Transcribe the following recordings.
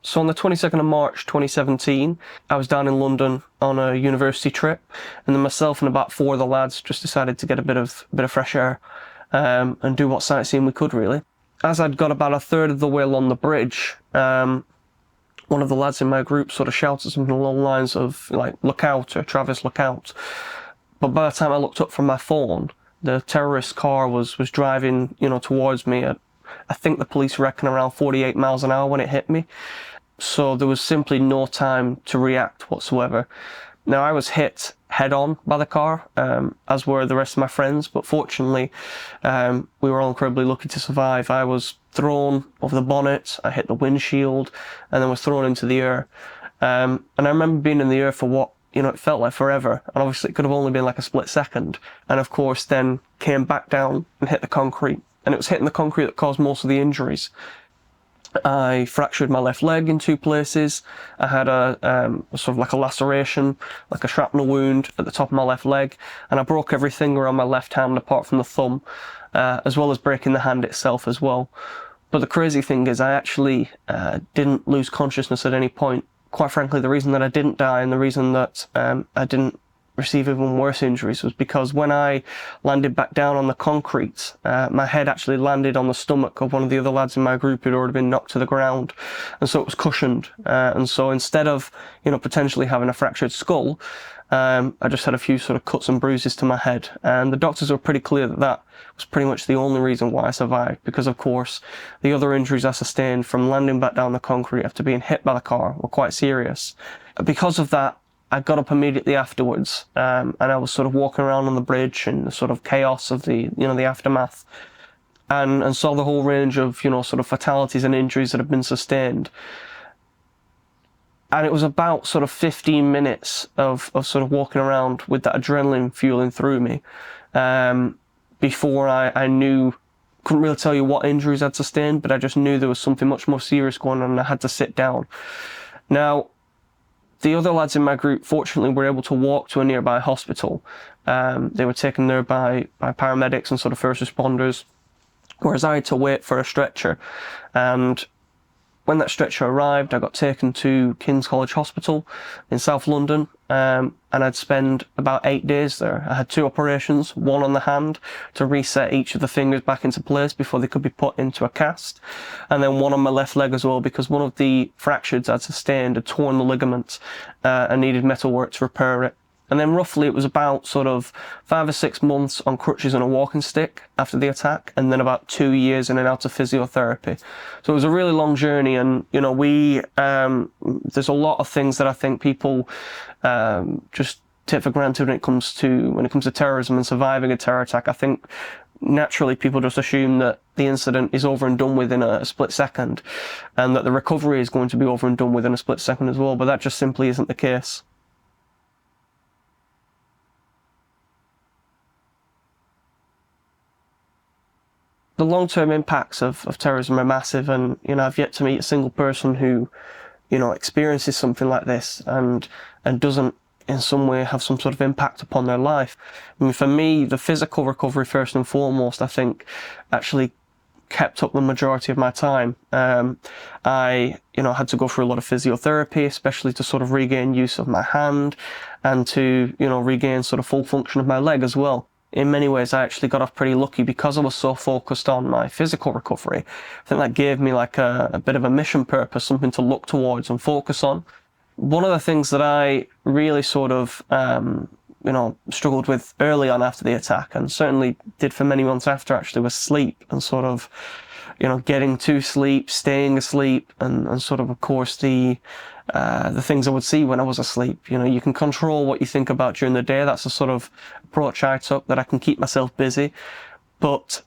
So on the 22nd of March 2017, I was down in London on a university trip, and then myself and about 4 of the lads just decided to get a bit of fresh air and do what sightseeing we could, really. As I'd got about a third of the way along the bridge, one of the lads in my group sort of shouted something along the lines of, like, "Look out," or "Travis, look out." But by the time I looked up from my phone, the terrorist car was driving, towards me at, I think the police reckon, around 48 miles an hour when it hit me. So there was simply no time to react whatsoever. Now, I was hit head-on by the car, as were the rest of my friends, but fortunately, we were all incredibly lucky to survive. I was thrown over the bonnet, I hit the windshield, and then was thrown into the air. And I remember being in the air for what, it felt like forever, and obviously it could have only been like a split second. And of course, then came back down and hit the concrete, and it was hitting the concrete that caused most of the injuries. I fractured my left leg in 2 places. I had a sort of like a laceration, like a shrapnel wound at the top of my left leg, and I broke every finger on my left hand apart from the thumb, as well as breaking the hand itself as well. But the crazy thing is I actually didn't lose consciousness at any point. Quite frankly, the reason that I didn't die and the reason that I didn't receive even worse injuries was because when I landed back down on the concrete, my head actually landed on the stomach of one of the other lads in my group who'd already been knocked to the ground, and so it was cushioned. And so instead of, potentially having a fractured skull, I just had a few sort of cuts and bruises to my head, and the doctors were pretty clear that that was pretty much the only reason why I survived, because of course the other injuries I sustained from landing back down the concrete after being hit by the car were quite serious. Because of that, I got up immediately afterwards, and I was sort of walking around on the bridge in the sort of chaos of the, the aftermath, and saw the whole range of, sort of fatalities and injuries that have been sustained. And it was about sort of 15 minutes of sort of walking around with that adrenaline fueling through me, before I knew, couldn't really tell you what injuries I'd sustained, but I just knew there was something much more serious going on and I had to sit down. Now, the other lads in my group, fortunately, were able to walk to a nearby hospital. They were taken there by paramedics and sort of first responders, whereas I had to wait for a stretcher. And when that stretcher arrived, I got taken to King's College Hospital in South London, and I'd spend about 8 days there. I had 2 operations, one on the hand to reset each of the fingers back into place before they could be put into a cast, and then one on my left leg as well, because one of the fractures I'd sustained had torn the ligament and needed metalwork to repair it. And then roughly it was about sort of 5 or 6 months on crutches and a walking stick after the attack, and then about 2 years in and out of physiotherapy. So it was a really long journey, and there's a lot of things that I think people just take for granted when it comes to terrorism and surviving a terror attack. I think naturally people just assume that the incident is over and done with in a split second, and that the recovery is going to be over and done with in a split second as well, but that just simply isn't the case. The long-term impacts of terrorism are massive, and I've yet to meet a single person who experiences something like this and doesn't in some way have some sort of impact upon their life. I mean, for me, the physical recovery first and foremost, I think, actually kept up the majority of my time. I had to go through a lot of physiotherapy, especially to sort of regain use of my hand and to regain sort of full function of my leg as well. In many ways, I actually got off pretty lucky because I was so focused on my physical recovery. I think that gave me like a bit of a mission purpose, something to look towards and focus on. One of the things that I really sort of, struggled with early on after the attack, and certainly did for many months after actually, was sleep and sort of, getting to sleep, staying asleep, and sort of course, the things I would see when I was asleep. You can control what you think about during the day. That's the sort of approach I took, that I can keep myself busy. But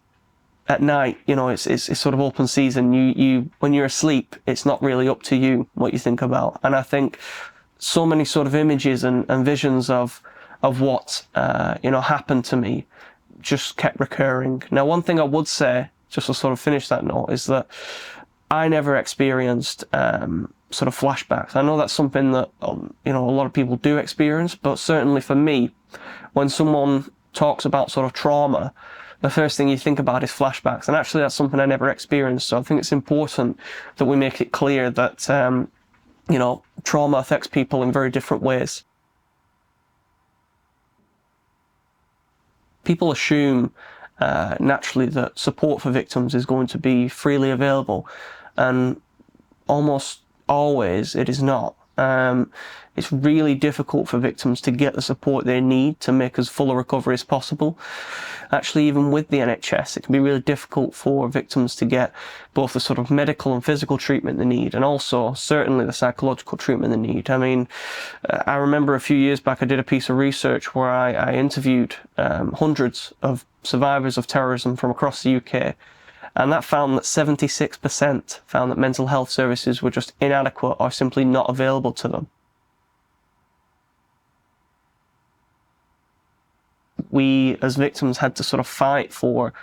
at night, it's sort of open season. You when you're asleep, it's not really up to you what you think about. And I think so many sort of images and visions of what happened to me just kept recurring. Now, one thing I would say, just to sort of finish that note, is that I never experienced sort of flashbacks. I know that's something that a lot of people do experience, but certainly for me, when someone talks about sort of trauma, the first thing you think about is flashbacks. And actually that's something I never experienced. So I think it's important that we make it clear that, trauma affects people in very different ways. People assume naturally that support for victims is going to be freely available, and almost always it is not. It's really difficult for victims to get the support they need to make as full a recovery as possible. Actually, even with the NHS, it can be really difficult for victims to get both the sort of medical and physical treatment they need, and also certainly the psychological treatment they need. I mean, I remember a few years back I did a piece of research where I interviewed hundreds of survivors of terrorism from across the UK, and that found that 76% found that mental health services were just inadequate or simply not available to them. We as victims had to sort of fight for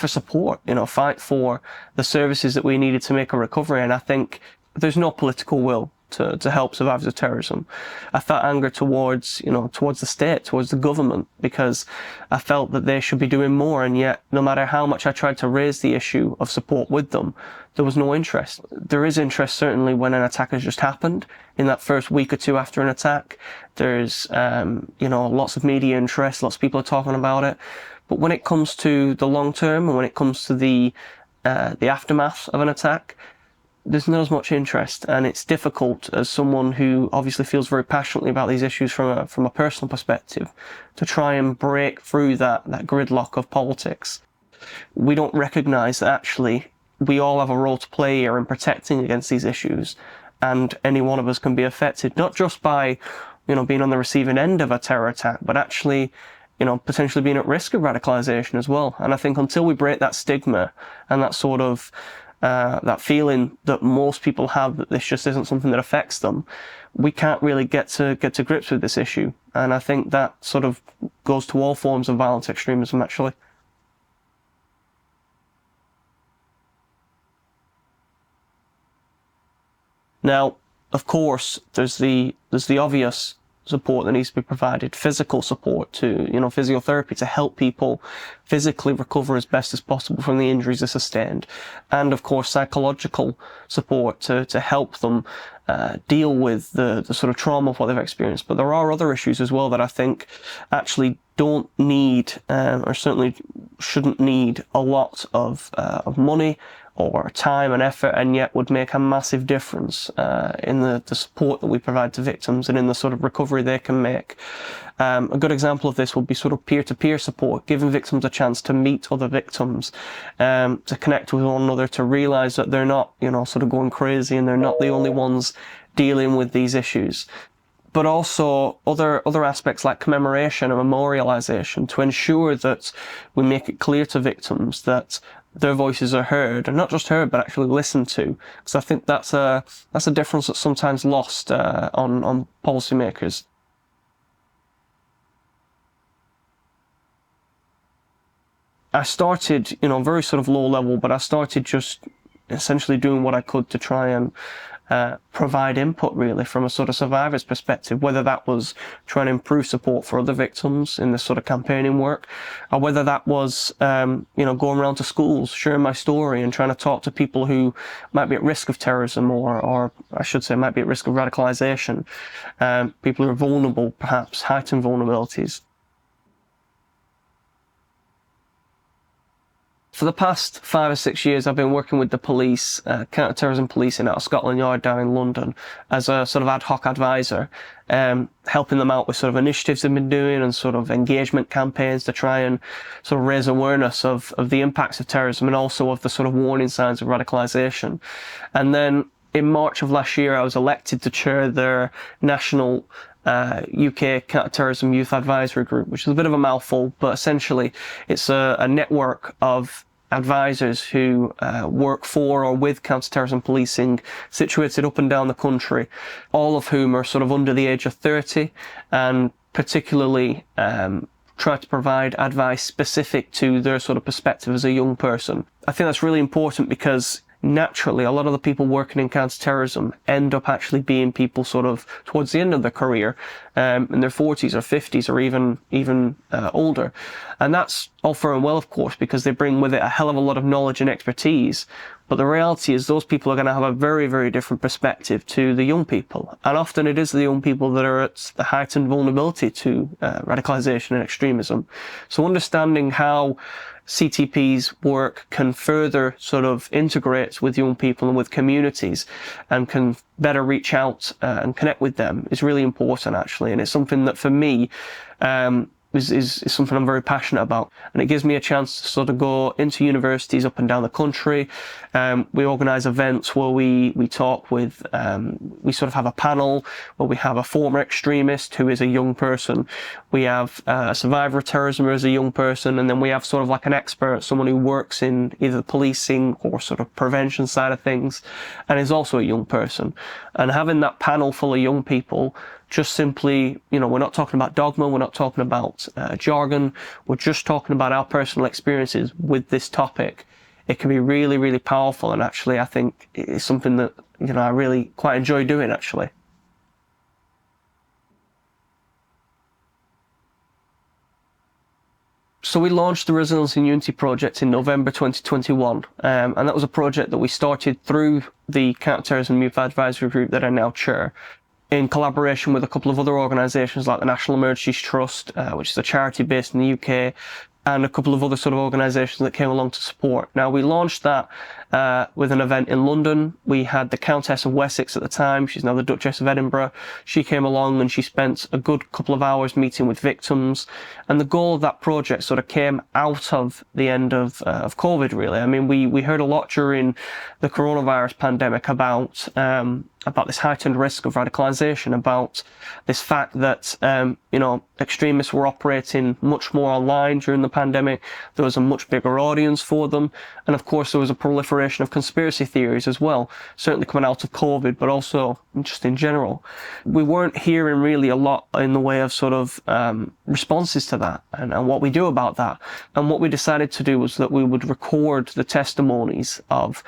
support, fight for the services that we needed to make a recovery. And I think there's no political will to help survivors of terrorism. I felt anger towards the state, towards the government, because I felt that they should be doing more, and yet no matter how much I tried to raise the issue of support with them, there was no interest. There is interest certainly when an attack has just happened. In that first week or two after an attack, there's lots of media interest, lots of people are talking about it. But when it comes to the long term, and when it comes to the aftermath of an attack, there's not as much interest, and it's difficult as someone who obviously feels very passionately about these issues from a personal perspective to try and break through that gridlock of politics. We don't recognise that actually we all have a role to play here in protecting against these issues, and any one of us can be affected, not just by being on the receiving end of a terror attack, but actually potentially being at risk of radicalisation as well. And I think until we break that stigma and that sort of that feeling that most people have that this just isn't something that affects them, we can't really get to grips with this issue. And I think that sort of goes to all forms of violent extremism, actually. Now, of course, there's the obvious support that needs to be provided, physical support to, physiotherapy to help people physically recover as best as possible from the injuries they sustained. And of course, psychological support to help them deal with the sort of trauma of what they've experienced. But there are other issues as well that I think actually don't need, or certainly shouldn't need a lot of money or time and effort, and yet would make a massive difference in the support that we provide to victims and in the sort of recovery they can make. A good example of this would be sort of peer-to-peer support, giving victims a chance to meet other victims, to connect with one another, to realise that they're not, sort of going crazy and they're not the only ones dealing with these issues. But also other aspects like commemoration and memorialisation to ensure that we make it clear to victims that their voices are heard, and not just heard, but actually listened to. Because I think that's a difference that's sometimes lost on policymakers. I started, very sort of low level, but I started just essentially doing what I could to try and provide input really from a sort of survivor's perspective, whether that was trying to improve support for other victims in this sort of campaigning work, or whether that was going around to schools, sharing my story and trying to talk to people who might be at risk of terrorism, or I should say might be at risk of radicalisation, people who are vulnerable, perhaps heightened vulnerabilities. For the past 5 or 6 years, I've been working with the police, counter-terrorism policing out of Scotland Yard down in London, as a sort of ad hoc advisor, helping them out with sort of initiatives they've been doing and sort of engagement campaigns to try and sort of raise awareness of the impacts of terrorism and also of the sort of warning signs of radicalisation. And then in March of last year, I was elected to chair their national UK Counter-Terrorism Youth Advisory Group, which is a bit of a mouthful, but essentially it's a network of advisors who work for or with counter-terrorism policing situated up and down the country, all of whom are sort of under the age of 30 and particularly try to provide advice specific to their sort of perspective as a young person. I think that's really important because naturally, a lot of the people working in counter-terrorism end up actually being people sort of towards the end of their career, in their 40s or 50s or even older. And that's all fair and well, of course, because they bring with it a hell of a lot of knowledge and expertise. But the reality is those people are going to have a very, very different perspective to the young people. And often it is the young people that are at the heightened vulnerability to radicalisation and extremism. So understanding how CTP's work can further sort of integrate with young people and with communities and can better reach out and connect with them is really important, actually. And it's something that for me is something I'm very passionate about. And it gives me a chance to sort of go into universities up and down the country. We organise events where we talk with, we sort of have a panel where we have a former extremist who is a young person. We have a survivor of terrorism who is a young person. And then we have sort of like an expert, someone who works in either the policing or sort of prevention side of things and is also a young person. And having that panel full of young people, just simply, we're not talking about dogma, we're not talking about jargon, we're just talking about our personal experiences with this topic. It can be really, really powerful, and actually I think it's something that, I really quite enjoy doing, actually. So we launched the Resilience and Unity project in November 2021, and that was a project that we started through the Counter-Terrorism Youth Advisory Group that I now chair, in collaboration with a couple of other organisations like the National Emergencies Trust, which is a charity based in the UK, and a couple of other sort of organisations that came along to support. Now, we launched that with an event in London. We had the Countess of Wessex at the time. She's now the Duchess of Edinburgh. She came along and she spent a good couple of hours meeting with victims. And the goal of that project sort of came out of the end of COVID, really. I mean, we heard a lot during the coronavirus pandemic about this heightened risk of radicalisation, about this fact that, extremists were operating much more online during the pandemic. There was a much bigger audience for them. And of course, there was a proliferation of conspiracy theories as well, certainly coming out of COVID, but also just in general. We weren't hearing really a lot in the way of sort of responses to that and what we do about that. And what we decided to do was that we would record the testimonies of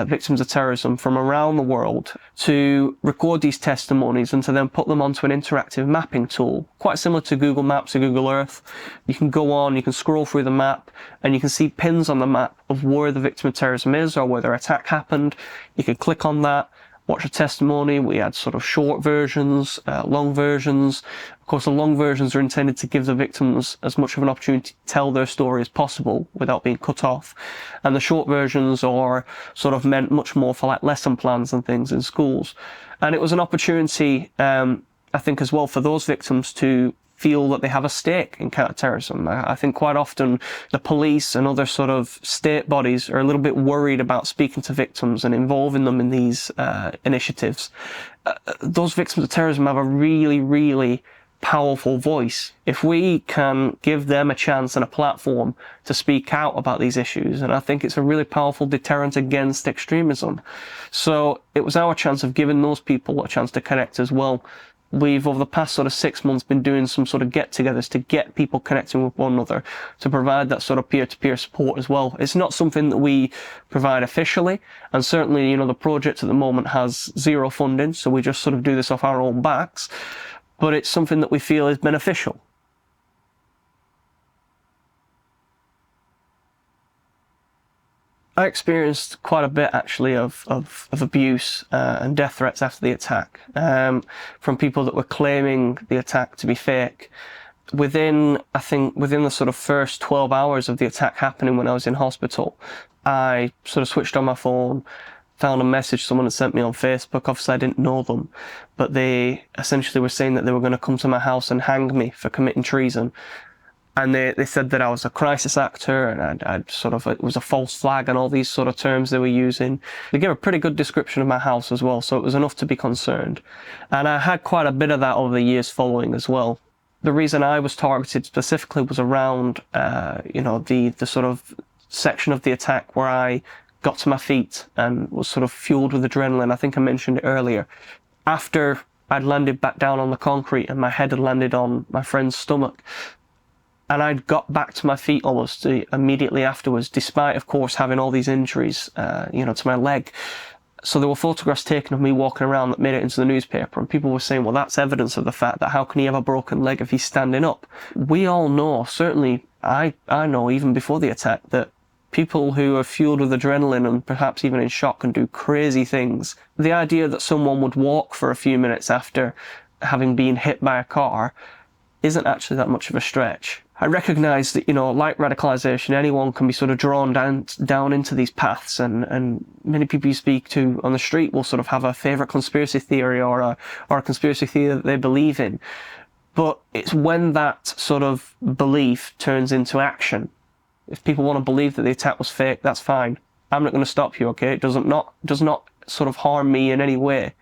victims of terrorism from around the world, to record these testimonies and to then put them onto an interactive mapping tool, quite similar to Google Maps or Google Earth. You can go on, you can scroll through the map, and you can see pins on the map of where the victim of terrorism is or where their attack happened. You can click on that, watch a testimony. We had sort of short versions, long versions. Of course, the long versions are intended to give the victims as much of an opportunity to tell their story as possible without being cut off. And the short versions are sort of meant much more for like lesson plans and things in schools. And it was an opportunity, I think, as well for those victims to feel that they have a stake in counter-terrorism. I think quite often the police and other sort of state bodies are a little bit worried about speaking to victims and involving them in these initiatives. Those victims of terrorism have a really, really powerful voice. If we can give them a chance and a platform to speak out about these issues, and I think it's a really powerful deterrent against extremism. So it was our chance of giving those people a chance to connect as well. We've, over the past sort of 6 months, been doing some sort of get-togethers to get people connecting with one another, to provide that sort of peer-to-peer support as well. It's not something that we provide officially, and certainly, the project at the moment has zero funding, so we just sort of do this off our own backs, but it's something that we feel is beneficial. I experienced quite a bit, actually, of abuse and death threats after the attack, from people that were claiming the attack to be fake. Within the sort of first 12 hours of the attack happening when I was in hospital, I sort of switched on my phone, found a message someone had sent me on Facebook. Obviously, I didn't know them, but they essentially were saying that they were going to come to my house and hang me for committing treason. And they said that I was a crisis actor and it was a false flag and all these sort of terms they were using. They gave a pretty good description of my house as well, so it was enough to be concerned. And I had quite a bit of that over the years following as well. The reason I was targeted specifically was around, the sort of section of the attack where I got to my feet and was sort of fueled with adrenaline. I think I mentioned it earlier. After I'd landed back down on the concrete and my head had landed on my friend's stomach, And I'd got back to my feet almost immediately afterwards, despite, of course, having all these injuries, to my leg. So there were photographs taken of me walking around that made it into the newspaper, and people were saying, well, that's evidence of the fact that how can he have a broken leg if he's standing up? We all know, certainly I know even before the attack, that people who are fueled with adrenaline and perhaps even in shock can do crazy things. The idea that someone would walk for a few minutes after having been hit by a car isn't actually that much of a stretch. I recognise that, like radicalisation, anyone can be sort of drawn down into these paths, and many people you speak to on the street will sort of have a favourite conspiracy theory or a conspiracy theory that they believe in. But it's when that sort of belief turns into action. If people want to believe that the attack was fake, that's fine. I'm not going to stop you, okay? It does not sort of harm me in any way.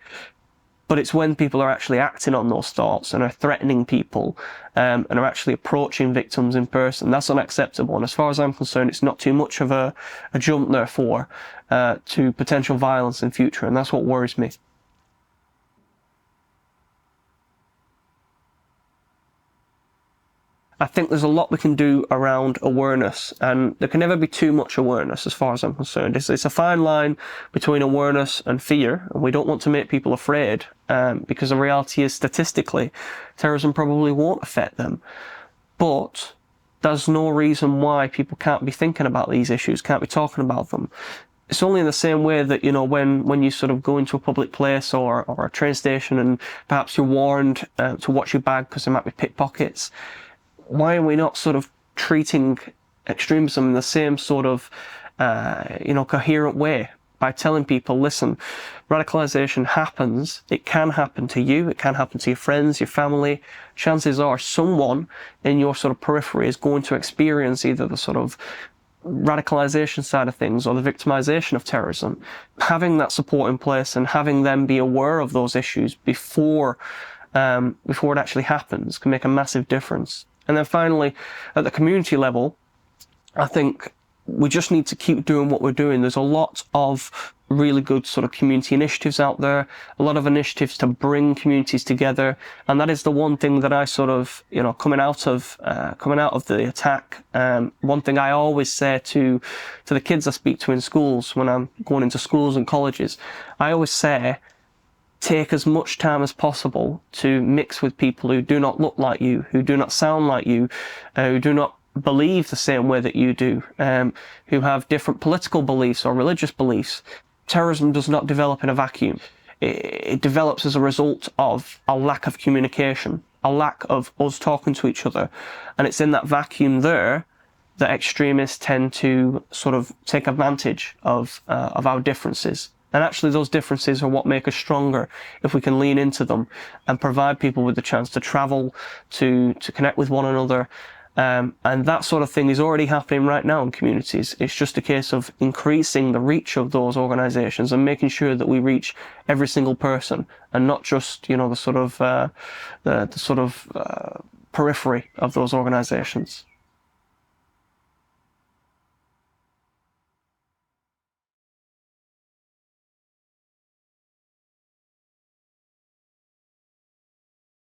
But it's when people are actually acting on those thoughts and are threatening people and are actually approaching victims in person. That's unacceptable. And as far as I'm concerned, it's not too much of a jump, therefore, to potential violence in future. And that's what worries me. I think there's a lot we can do around awareness, and there can never be too much awareness as far as I'm concerned. It's a fine line between awareness and fear, and we don't want to make people afraid, because the reality is, statistically, terrorism probably won't affect them. But there's no reason why people can't be thinking about these issues, can't be talking about them. It's only in the same way that, when you sort of go into a public place or a train station and perhaps you're warned to watch your bag because there might be pickpockets. Why are we not sort of treating extremism in the same sort of, coherent way by telling people, listen, radicalisation happens. It can happen to you. It can happen to your friends, your family. Chances are someone in your sort of periphery is going to experience either the sort of radicalisation side of things or the victimisation of terrorism. Having that support in place and having them be aware of those issues before it actually happens can make a massive difference. And then finally, at the community level, I think we just need to keep doing what we're doing. There's a lot of really good sort of community initiatives out there, a lot of initiatives to bring communities together. And that is the one thing that I sort of, coming out of the attack, one thing I always say to the kids I speak to in schools when I'm going into schools and colleges, I always say, take as much time as possible to mix with people who do not look like you, who do not sound like you, who do not believe the same way that you do, who have different political beliefs or religious beliefs. Terrorism does not develop in a vacuum. It develops as a result of a lack of communication, a lack of us talking to each other. And it's in that vacuum there that extremists tend to sort of take advantage of our differences. And actually those differences are what make us stronger if we can lean into them and provide people with the chance to travel, to connect with one another. And that sort of thing is already happening right now in communities. It's just a case of increasing the reach of those organisations and making sure that we reach every single person and not just, the sort of periphery of those organisations.